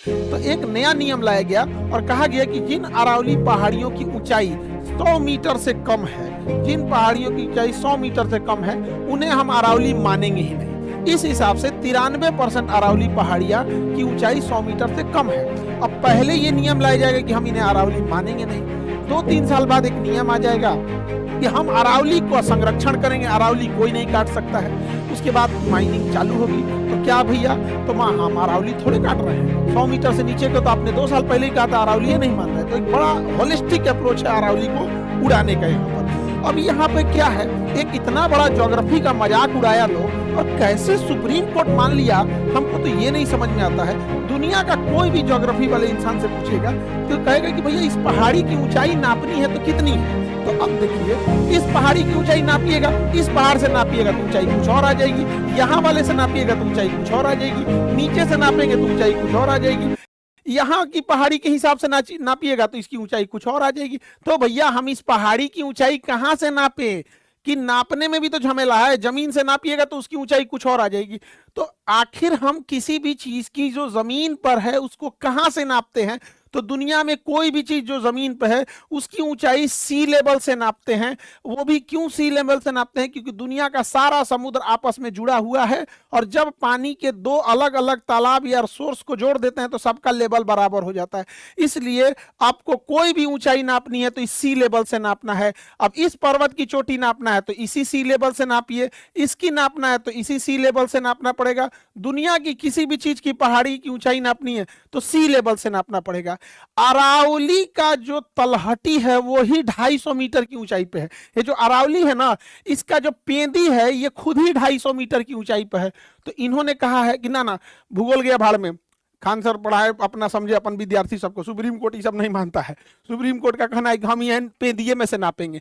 तो एक नया नियम लाया गया और कहा गया कि जिन अरावली पहाड़ियों की ऊंचाई 100 मीटर से कम है, जिन पहाड़ियों की ऊंचाई 100 मीटर से कम है, उन्हें हम अरावली मानेंगे ही नहीं। इस हिसाब से 93% अरावली पहाड़ियां की ऊंचाई 100 मीटर से कम है। अब पहले ये नियम लाया जाएगा कि हम इन्हें अरावली मानेंगे नहीं, 2-3 साल बाद एक नियम आ जाएगा कि हम अरावली को संरक्षण करेंगे, अरावली कोई नहीं काट सकता है। उसके बाद माइनिंग चालू होगी, तो क्या भैया, तो हम अरावली थोड़े काट रहे हैं, 100 मीटर से नीचे को तो आपने 2 साल पहले ही कहा था, अरावली ये नहीं मान रहे। तो एक बड़ा होलिस्टिक अप्रोच है अरावली को उड़ाने का यहाँ पर। अब यहाँ पे क्या है, एक इतना बड़ा ज्योग्राफी का मजाक उड़ाया लोग, और कैसे सुप्रीम कोर्ट मान लिया, हमको तो ये नहीं समझ में आता है। दुनिया का कोई भी ज्योग्राफी वाले इंसान से पूछेगा तो कहेगा कि भैया इस पहाड़ी की ऊंचाई नापनी है तो कितनी है। तो अब देखिए, इस पहाड़ी की ऊंचाई नापिएगा, इस पहाड़ से नापिएगा तो ऊंचाई कुछ और आ जाएगी, यहाँ वाले से नापिएगा तो ऊंचाई कुछ और आ जाएगी, नीचे से नापेंगे तो ऊंचाई कुछ और आ जाएगी, यहाँ की पहाड़ी के हिसाब से नापिएगा तो इसकी ऊंचाई कुछ और आ जाएगी। तो भैया हम इस पहाड़ी की ऊंचाई कहाँ से नापे, कि नापने में भी तो झमेला है, जमीन से नापिएगा तो उसकी ऊंचाई कुछ और आ जाएगी। तो आखिर हम किसी भी चीज की जो जमीन पर है उसको कहां से नापते हैं, तो दुनिया में कोई भी चीज जो जमीन पर है उसकी ऊंचाई सी लेवल से नापते हैं। वो भी क्यों सी लेवल से नापते हैं, क्योंकि दुनिया का सारा समुद्र आपस में जुड़ा हुआ है, और जब पानी के 2 अलग अलग तालाब या सोर्स को जोड़ देते हैं तो सबका लेवल बराबर हो जाता है। इसलिए आपको कोई भी ऊंचाई नापनी है तो इस सी लेवल से नापना है। अब इस पर्वत की चोटी नापना है तो इसी सी लेवल से नापिए, इसकी नापना है तो इसी सी लेवल से नापना पड़ेगा। दुनिया की किसी भी चीज की पहाड़ी की ऊंचाई नापनी है तो सी लेवल से नापना पड़ेगा। अरावली का जो तलहटी है वो ही 250 मीटर की ऊंचाई पे है। ये जो अरावली है ना, इसका जो पेंदी है ये खुद ही 250 मीटर की ऊंचाई पे है। तो इन्होंने कहा है कि ना ना, भूगोल गया भाड़ में, खान सर पढ़ाए अपना समझे अपन विद्यार्थी सबको, सुप्रीम कोर्ट ये सब नहीं मानता है। सुप्रीम कोर्ट का कहना है कि हम ये पेंदिए में से नापेंगे।